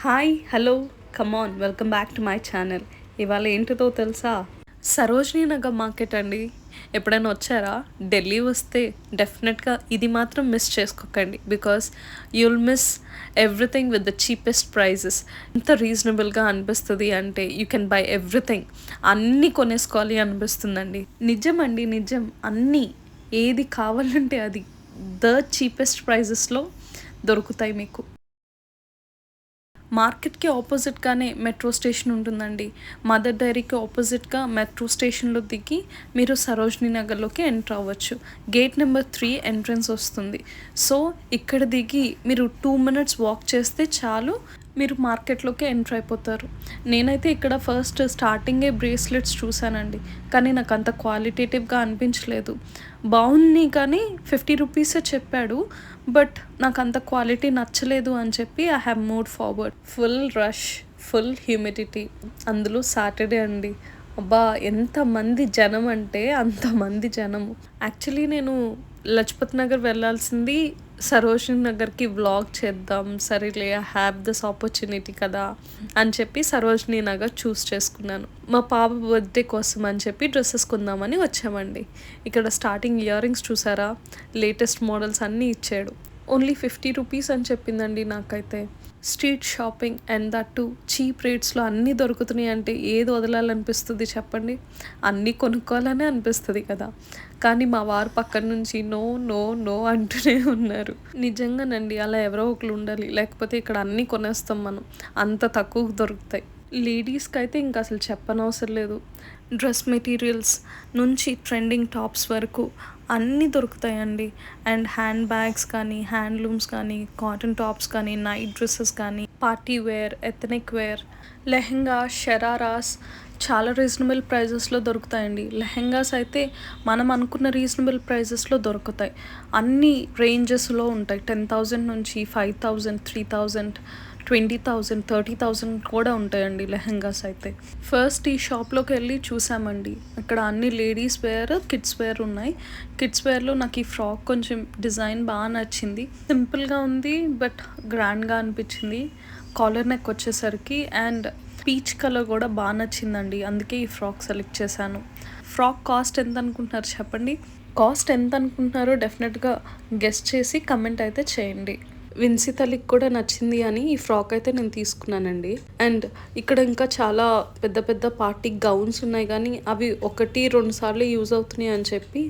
Hi hello come on welcome back to my channel. ఇవాళ ఏంటిదో తెలుసా? సరోజినీ నగర్ మార్కెట్ అండి. ఎప్పుడైనా వచ్చారా? ఢిల్లీ వస్తే డెఫినెట్గా ఇది మాత్రం మిస్ చేసుకోకండి. Because you'll miss everything with the cheapest prices. ఎంత రీజనబుల్గా అనిపిస్తుంది అంటే యూ కెన్ బై ఎవ్రీథింగ్. అన్నీ కొనేసుకోవాలి అనిపిస్తుందండి. నిజం అండి, నిజం. అన్నీ ఏది కావాలంటే అది ద చీపెస్ట్ ప్రైజెస్లో దొరుకుతాయి మీకు. మార్కెట్కి ఆపోజిట్గానే మెట్రో స్టేషన్ ఉంటుందండి. మదర్ డైరీకి ఆపోజిట్గా మెట్రో స్టేషన్లో దిగి మీరు సరోజినీ నగర్లోకి ఎంటర్ అవ్వచ్చు. గేట్ నెంబర్ 3 ఎంట్రన్స్ వస్తుంది. సో ఇక్కడ దిగి మీరు 2 minutes వాక్ చేస్తే చాలు, మీరు మార్కెట్లోకి ఎంటర్ అయిపోతారు. నేనైతే ఇక్కడ ఫస్ట్ స్టార్టింగే బ్రేస్లెట్స్ చూశానండి, కానీ నాకు అంత క్వాలిటేటివ్గా అనిపించలేదు. బాగుంది కానీ 50 రూపీసే చెప్పాడు, బట్ నాకు అంత క్వాలిటీ నచ్చలేదు అని చెప్పి I have moved forward. Full rush, full humidity, అందులో సాటర్డే అండి. అబ్బా ఎంతమంది జనం అంటే అంతమంది జనము. యాక్చువల్లీ నేను లజపత్ నగర్ వెళ్ళాల్సింది, సరోజినీ నగర్కి వ్లాగ్ చేద్దాం సరేలే, ఐ హ్యావ్ దిస్ ఆపర్చునిటీ కదా అని చెప్పి సరోజినీ నగర్ చూస్ చేసుకున్నాను. మా పాప బర్త్డే కోసం అని చెప్పి డ్రెస్సెస్ కొందామని వచ్చామండి. ఇక్కడ స్టార్టింగ్ ఇయర్ రింగ్స్ చూసారా? లేటెస్ట్ మోడల్స్ అన్నీ ఇచ్చాడు. ఓన్లీ 50 రూపీస్ అని చెప్పిందండి నాకైతే. Street shopping and that too cheap రేట్స్లో అన్నీ దొరుకుతున్నాయి అంటే ఏది వదలాలనిపిస్తుంది చెప్పండి? అన్నీ కొనుక్కోవాలనే అనిపిస్తుంది కదా. కానీ మా వారు పక్కన నుంచి నో నో నో అంటూనే ఉన్నారు. నిజంగానండి, అలా ఎవరో ఒకరు ఉండాలి, లేకపోతే ఇక్కడ అన్నీ కొనేస్తాం మనం, అంత తక్కువ దొరుకుతాయి. లేడీస్కి అయితే ఇంకా అసలు చెప్పనవసరం లేదు. డ్రెస్ మెటీరియల్స్ నుంచి ట్రెండింగ్ టాప్స్ వరకు అన్నీ దొరుకుతాయండి. అండ్ హ్యాండ్ బ్యాగ్స్ కానీ, హ్యాండ్లూమ్స్ కానీ, కాటన్ టాప్స్ కానీ, నైట్ డ్రెస్సెస్ కానీ, party wear, ethnic wear, lehenga, shararas చాలా రీజనబుల్ ప్రైజెస్లో దొరుకుతాయండి. లెహెంగాస్ అయితే మనం అనుకున్న రీజనబుల్ ప్రైజెస్లో దొరుకుతాయి. అన్ని రేంజెస్లో ఉంటాయి. 10,000 నుంచి 5,000, 3,000, 20,000, 30,000 కూడా ఉంటాయండి లెహెంగాస్ అయితే. ఫస్ట్ ఈ షాప్లోకి వెళ్ళి చూసామండి. ఇక్కడ అన్ని లేడీస్ వేర్, కిడ్స్ వేర్ ఉన్నాయి. కిడ్స్ వేర్లో నాకు ఈ ఫ్రాక్ కొంచెం డిజైన్ బాగా నచ్చింది. సింపుల్గా ఉంది బట్ గ్రాండ్గా అనిపించింది. కాలర్ నెక్ వచ్చేసరికి అండ్ పీచ్ కలర్ కూడా బాగా నచ్చిందండి. అందుకే ఈ ఫ్రాక్ సెలెక్ట్ చేశాను. ఫ్రాక్ కాస్ట్ ఎంత అనుకుంటున్నారు చెప్పండి? కాస్ట్ ఎంత అనుకుంటున్నారో డెఫినెట్గా గెస్ట్ చేసి కమెంట్ అయితే చేయండి. విన్సితలికి కూడా నచ్చింది అని ఈ ఫ్రాక్ అయితే నేను తీసుకున్నానండి. అండ్ ఇక్కడ ఇంకా చాలా పెద్ద పెద్ద పార్టీ గౌన్స్ ఉన్నాయి, కానీ అవి 1-2 సార్లు యూజ్ అవుతున్నాయి అని చెప్పి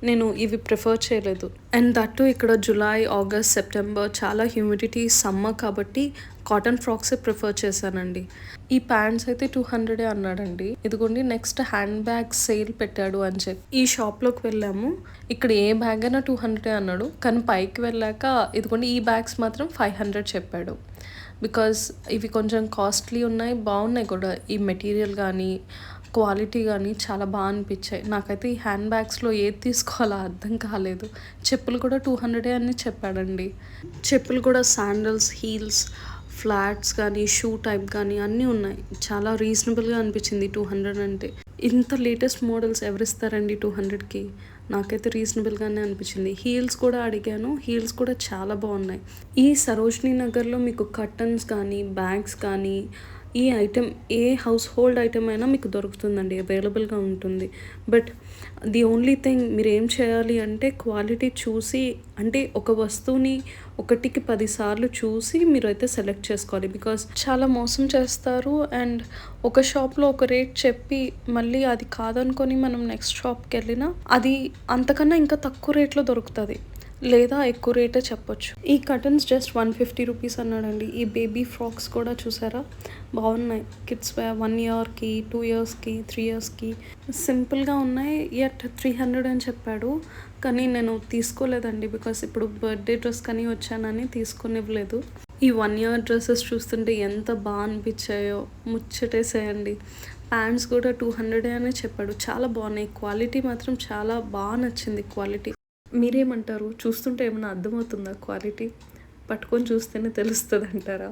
నేను ఇవి ప్రిఫర్ చేయలేదు. అండ్ దట్టు ఇక్కడ జూలై, ఆగస్ట్, సెప్టెంబర్ చాలా హ్యూమిడిటీ సమ్మర్ కాబట్టి కాటన్ ఫ్రాక్సే ప్రిఫర్ చేశానండి. ఈ ప్యాంట్స్ అయితే 200 అన్నాడండి. ఇదిగోండి నెక్స్ట్ హ్యాండ్ బ్యాగ్ సేల్ పెట్టాడు అని చెప్పి ఈ షాప్లోకి వెళ్ళాము. ఇక్కడ ఏ బ్యాగ్ అయినా 200 అన్నాడు, కానీ పైకి వెళ్ళాక ఇదిగోండి ఈ బ్యాగ్స్ మాత్రం 500 చెప్పాడు. బికాజ్ ఇవి కొంచెం కాస్ట్లీ ఉన్నాయి, బాగున్నాయి కూడా. ఈ మెటీరియల్ కానీ క్వాలిటీ కానీ చాలా బాగా అనిపించాయి. నాకైతే ఈ హ్యాండ్ బ్యాగ్స్లో ఏది తీసుకోవాలో అర్థం కాలేదు. చెప్పులు కూడా 200 అని చెప్పాడండి. చెప్పులు కూడా శాండల్స్, హీల్స్, ఫ్లాట్స్ కానీ, షూ టైప్ కానీ అన్నీ ఉన్నాయి. చాలా రీజనబుల్గా అనిపించింది 200 అంటే. ఇంత లేటెస్ట్ మోడల్స్ ఎవరిస్తారండి 200కి? నాకైతే రీజనబుల్గానే అనిపించింది. హీల్స్ కూడా అడిగాను, హీల్స్ కూడా చాలా బాగున్నాయి. ఈ సరోజినీ నగర్లో మీకు కర్టన్స్ కానీ, బ్యాగ్స్ కానీ, ఈ ఐటెం ఏ హౌస్ హోల్డ్ ఐటెం అయినా మీకు దొరుకుతుందండి, అవైలబుల్గా ఉంటుంది. బట్ ది ఓన్లీ థింగ్ మీరు ఏం చేయాలి అంటే క్వాలిటీ చూసి, అంటే ఒక వస్తువుని 1కి 10 సార్లు చూసి మీరు అయితే సెలెక్ట్ చేసుకోవాలి. బికాజ్ చాలా మోసం చేస్తారు. అండ్ ఒక షాప్లో ఒక రేట్ చెప్పి మళ్ళీ అది కాదనుకొని మనం నెక్స్ట్ షాప్కి వెళ్ళినా అది అంతకన్నా ఇంకా తక్కువ రేట్లో దొరుకుతుంది, లేదా ఎక్కువ రేటే చెప్పొచ్చు. ఈ కర్టన్స్ జస్ట్ 150 రూపీస్ అన్నాడండి. ఈ బేబీ ఫ్రాక్స్ కూడా చూసారా, బాగున్నాయి. కిడ్స్ 1 ఇయర్కి, 2 ఇయర్స్కి, 3 ఇయర్స్కి సింపుల్గా ఉన్నాయి. ఎట్ 300 అని చెప్పాడు, కానీ నేను తీసుకోలేదండి. బికాస్ ఇప్పుడు బర్త్డే డ్రెస్ కానీ వచ్చానని తీసుకునివ్వలేదు. ఈ 1 ఇయర్ డ్రెస్సెస్ చూస్తుంటే ఎంత బాగా అనిపించాయో, ముచ్చటేసేయండి. ప్యాంట్స్ కూడా 200 అనే చెప్పాడు. చాలా బాగున్నాయి. క్వాలిటీ మాత్రం చాలా బాగా నచ్చింది. క్వాలిటీ మీరేమంటారు? చూస్తుంటే ఏమైనా అర్థమవుతుందా క్వాలిటీ? పట్టుకొని చూస్తేనే తెలుస్తుంది అంటారా?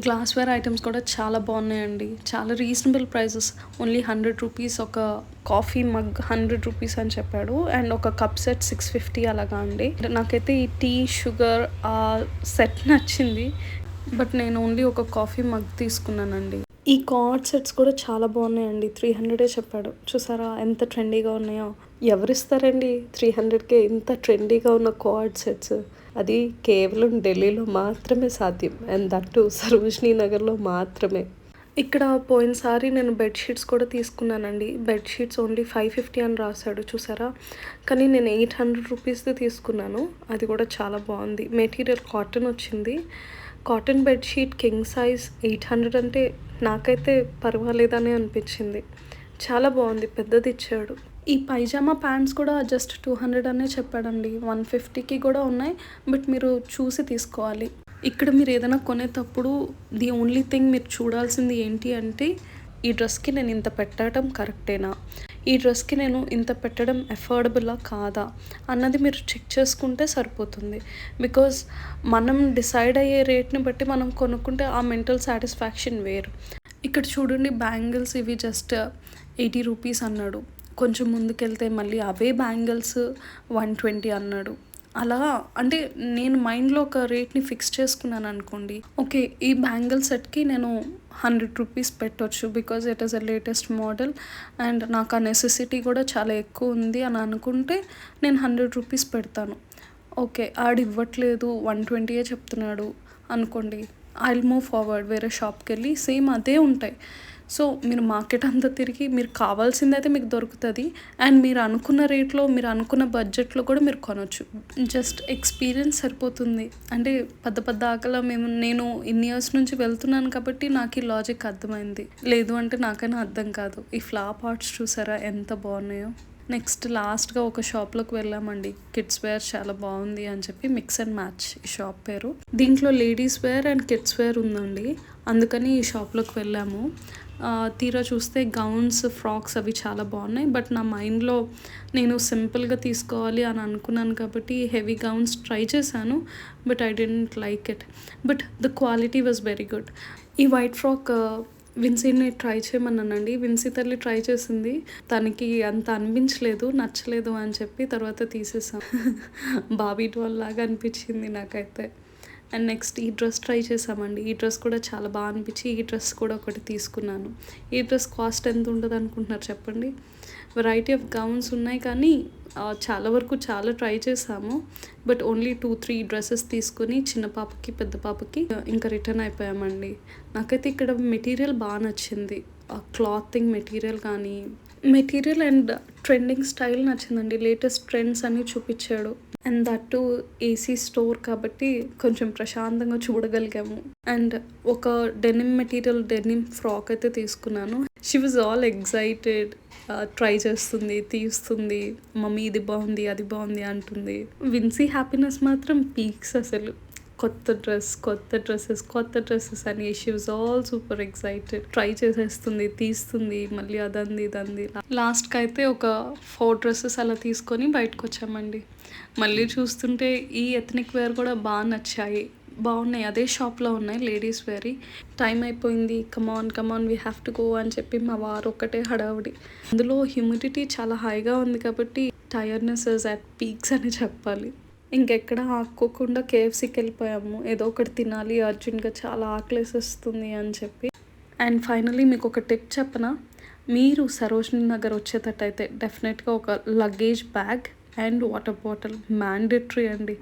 గ్లాస్వేర్ ఐటమ్స్ కూడా చాలా బాగున్నాయండి. చాలా రీజనబుల్ ప్రైజెస్. ఓన్లీ 100 రూపీస్ ఒక కాఫీ మగ్ 100 రూపీస్ అని చెప్పాడు. అండ్ ఒక కప్ సెట్ 650 అలాగా అండి. నాకైతే ఈ టీ, షుగర్ సెట్ నచ్చింది. బట్ నేను ఓన్లీ ఒక కాఫీ మగ్ తీసుకున్నానండి. ఈ కార్డ్ సెట్స్ కూడా చాలా బాగున్నాయండి. 300 చెప్పాడు. చూసారా ఎంత ట్రెండీగా ఉన్నాయో. ఎవరిస్తారండి 300కే ఇంత ట్రెండీగా ఉన్న కార్డ్ సెట్స్? అది కేవలం ఢిల్లీలో మాత్రమే సాధ్యం. అండ్ దట్ టూ సరోజినీ నగర్లో మాత్రమే. ఇక్కడ పోయినసారి నేను బెడ్‌షీట్స్ కూడా తీసుకున్నానండి. బెడ్‌షీట్స్ ఓన్లీ 550 అని రాసాడు చూసారా? కానీ నేను 800 రూపీస్‌ది తీసుకున్నాను. అది కూడా చాలా బాగుంది. మెటీరియల్ కాటన్ వచ్చింది. కాటన్ బెడ్‌షీట్ కింగ్ సైజ్ 800 అంటే నాకైతే పర్వాలేదనే అనిపించింది. చాలా బాగుంది. పెద్దది ఇచ్చాడు. ఈ పైజామా ప్యాంట్స్ కూడా జస్ట్ 200 అనే చెప్పాడండి. 150కి కూడా ఉన్నాయి. బట్ మీరు చూసి తీసుకోవాలి. ఇక్కడ మీరు ఏదైనా కొనేటప్పుడు ది ఓన్లీ థింగ్ మీరు చూడాల్సింది ఏంటి అంటే, ఈ డ్రెస్‌కి నేను ఇంత పెట్టడం కరెక్టేనా? ఈ డ్రెస్‌కి నేను ఇంత పెట్టడం అఫోర్డబులా కాదా? అన్నది మీరు చెక్ చేసుకుంటే సరిపోతుంది. బికాజ్ మనం డిసైడ్ అయ్యే రేట్‌ని బట్టి మనం కొనుక్కుంటే ఆ మెంటల్ సాటిస్ఫాక్షన్ వేరు. ఇక్కడ చూడండి బ్యాంగిల్స్ ఇవి జస్ట్ 80 రూపీస్ అన్నాడు. కొంచెం ముందుకెళ్తే మళ్ళీ అవే బ్యాంగిల్స్ 120 అన్నాడు. అలా అంటే నేను మైండ్‌లో ఒక రేట్‌ని ఫిక్స్ చేసుకున్నాను అనుకోండి. ఓకే. ఈ బ్యాంగిల్ సెట్‌కి నేను 100 రూపీస్ పెట్టొచ్చు. Because it is a latest model and నాకు ఆ నెసెసిటీ కూడా చాలా ఎక్కువ ఉంది అని అనుకుంటే నేను 100 రూపీస్ పెడతాను. ఓకే. ఆడివ్వట్లేదు 120 చెప్తున్నాడు అనుకోండి. I will move forward. వేరే షాప్‌కెళ్ళి సేమ్ అదే ఉంటాయి. సో మీరు మార్కెట్ అంతా తిరిగి మీరు కావాల్సిందైతే మీకు దొరుకుతది. అండ్ మీరు అనుకున్న రేట్‌లో, మీరు అనుకున్న బడ్జెట్‌లో కూడా మీరు కొనొచ్చు. జస్ట్ ఎక్స్‌పీరియన్స్ సరిపోతుంది. అంటే పెద్ద పెద్ద ఆకల నేను ఇన్ని ఇయర్స్ నుంచి వెళ్తున్నాను కాబట్టి నాకు ఈ లాజిక్ అర్థమైంది. లేదు అంటే నాకైనా అర్థం కాదు. ఈ ఫ్లవర్ పాట్స్ చూసారా ఎంత బాగున్నాయో? నెక్స్ట్ లాస్ట్‌గా ఒక షాప్‌లోకి వెళ్ళామండి. కిడ్స్ వేర్ చాలా బాగుంది అని చెప్పి మిక్స్ అండ్ మ్యాచ్ ఈ షాప్ పేరు. దీంట్లో ladies wear and kids wear ఉందండి. అందుకని ఈ షాప్‌లోకి వెళ్ళాము. తీరా చూస్తే గౌన్స్, ఫ్రాక్స్ అవి చాలా బాగున్నాయి. బట్ నా మైండ్‌లో నేను సింపుల్‌గా తీసుకోవాలి అని అనుకున్నాను కాబట్టి హెవీ గౌన్స్ ట్రై చేశాను. But I didn't like it. But the quality was very good. ఈ వైట్ ఫ్రాక్ విన్సీని ట్రై చేయమన్నానండి. విన్సీ తల్లి ట్రై చేసింది. తనకి అంత అనిపించలేదు, నచ్చలేదు అని చెప్పి తర్వాత తీసేసాం. బార్బీ డాల్ లాగా అనిపించింది నాకైతే. అండ్ నెక్స్ట్ ఈ డ్రెస్ ట్రై చేసామండి. ఈ డ్రెస్ కూడా చాలా బాగా అనిపించి ఈ డ్రెస్ కూడా ఒకటి తీసుకున్నాను. ఈ డ్రెస్ కాస్ట్ ఎంత ఉంటుంది అనుకుంటున్నారు చెప్పండి? వెరైటీ ఆఫ్ గౌన్స్ ఉన్నాయి కానీ చాలా వరకు చాలా ట్రై చేసాము. బట్ ఓన్లీ 2-3 డ్రెస్సెస్ తీసుకొని చిన్న పాపకి, పెద్ద పాపకి ఇంకా రిటర్న్ అయిపోయామండి. నాకైతే ఇక్కడ మెటీరియల్ బాగా నచ్చింది. ఆ క్లాతింగ్ మెటీరియల్ కానీ, మెటీరియల్ అండ్ ట్రెండింగ్ స్టైల్ నచ్చిందండి. లేటెస్ట్ ట్రెండ్స్ అన్నీ చూపించాడు. And that to AC store కాబట్టి కొంచెం ప్రశాంతంగా చూడగలిగాము. అండ్ ఒక డెనిమ్ ఫ్రాక్ అయితే తీసుకున్నాను. She was all excited. Try చేస్తుంది, తీస్తుంది, మమ్మీ ఇది బాగుంది, అది బాగుంది అంటుంది. విన్సీ హ్యాపీనెస్ మాత్రం పీక్స్ అసలు. కొత్త డ్రెస్సెస్ అని she was all super excited. Try చేసేస్తుంది, తీస్తుంది, మళ్ళీ అదంది ఇదంది. లాస్ట్‌కి అయితే ఒక 4 డ్రెస్సెస్ అలా తీసుకొని బయటకు వచ్చామండి. మళ్ళీ చూస్తుంటే ఈ ఎథ్నిక్ వేర్ కూడా బాగా నచ్చాయి. బాగున్నాయి. అదే షాప్‌లో ఉన్నాయి లేడీస్ వేర్‌వి. టైం అయిపోయింది. కమాన్ వీ హ్యావ్ టు గో అని చెప్పి మా వారు ఒక్కటే హడావుడి. అందులో హ్యూమిడిటీ చాలా హైగా ఉంది కాబట్టి టైర్డ్‌నెస్ ఈజ్ అట్ పీక్స్ అని చెప్పాలి. ఇంకెక్కడ ఆక్కోకుండా కేఎఫ్‌సీకి వెళ్ళిపోయాము. ఏదో ఒకటి తినాలి అర్జెంట్‌గా, చాలా ఆకలేసేస్తుంది అని చెప్పి. అండ్ ఫైనల్లీ మీకు ఒక టిప్ చెప్పనా? మీరు సరోజినీ నగర్ వచ్చేటట్టయితే డెఫినెట్‌గా ఒక luggage bag and water bottle mandatory అండి.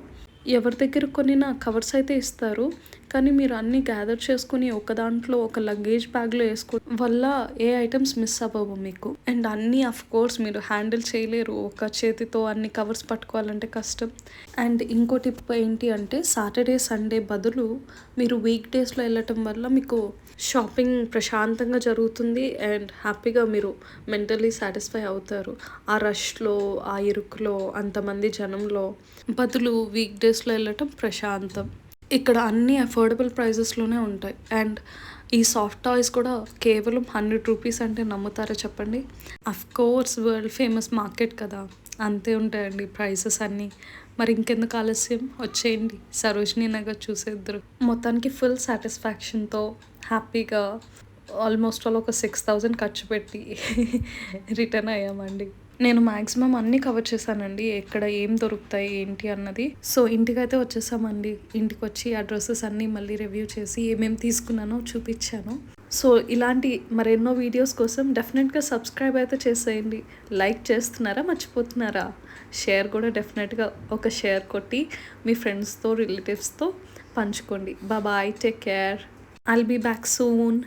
ఎవరి దగ్గర కొనినా కవర్స్ అయితే ఇస్తారు. కానీ మీరు అన్నీ గ్యాదర్ చేసుకుని ఒక దాంట్లో ఒక లగేజ్ బ్యాగ్‌లో వేసుకోవడం వల్ల ఏ ఐటమ్స్ మిస్ అవ్వవు మీకు. అండ్ అన్నీ కోర్స్ మీరు హ్యాండిల్ చేయలేరు. ఒక చేతితో అన్ని కవర్స్ పట్టుకోవాలంటే కష్టం. అండ్ ఇంకో టిప్ ఏంటి అంటే సాటర్డే, సండే బదులు మీరు వీక్ డేస్‌లో వెళ్ళటం వల్ల మీకు షాపింగ్ ప్రశాంతంగా జరుగుతుంది. అండ్ హ్యాపీగా మీరు మెంటల్లీ సాటిస్ఫై అవుతారు. ఆ రష్‌లో, ఆ ఇరుకులో, అంతమంది జనంలో బదులు వీక్ డేస్‌లో వెళ్ళటం ప్రశాంతం. ఇక్కడ అన్నీ అఫోర్డబుల్ ప్రైజెస్‌లోనే ఉంటాయి. అండ్ ఈ సాఫ్ట్ టాయ్స్ కూడా కేవలం 100 రూపీస్ అంటే నమ్ముతారా చెప్పండి? కోర్స్ వరల్డ్ ఫేమస్ మార్కెట్ కదా! అంతే ఉంటాయండి ప్రైసెస్ అన్నీ. మరి ఇంకెందుకు ఆలస్యం, వచ్చేయండి సరోజినీ నగర్ చూసేద్దురు. మొత్తానికి ఫుల్ సాటిస్ఫాక్షన్‌తో హ్యాపీగా ఆల్మోస్ట్ ఆల్ ఒక 6000 ఖర్చు పెట్టి రిటర్న్ అయ్యామండి. నేను మ్యాక్సిమం అన్నీ కవర్ చేశానండి. ఎక్కడ ఏం దొరుకుతాయి ఏంటి అన్నది. సో, ఇంటికైతే వచ్చేసామండి. ఇంటికొచ్చి ఆ డ్రెసెస్ అన్నీ మళ్ళీ రివ్యూ చేసి ఏమేమి తీసుకున్నానో చూపిచ్చాను. సో, ఇలాంటి మరెన్నో వీడియోస్ కోసం డెఫినెట్‌గా సబ్స్క్రైబ్ అయితే చేసేయండి. లైక్ చేస్తున్నారా? మర్చిపోతున్నారా? షేర్ కూడా డెఫినెట్‌గా ఒక షేర్ కొట్టి మీ ఫ్రెండ్స్‌తో, రిలేటివ్స్‌తో పంచుకోండి. Bye. Take care. I'll be back soon.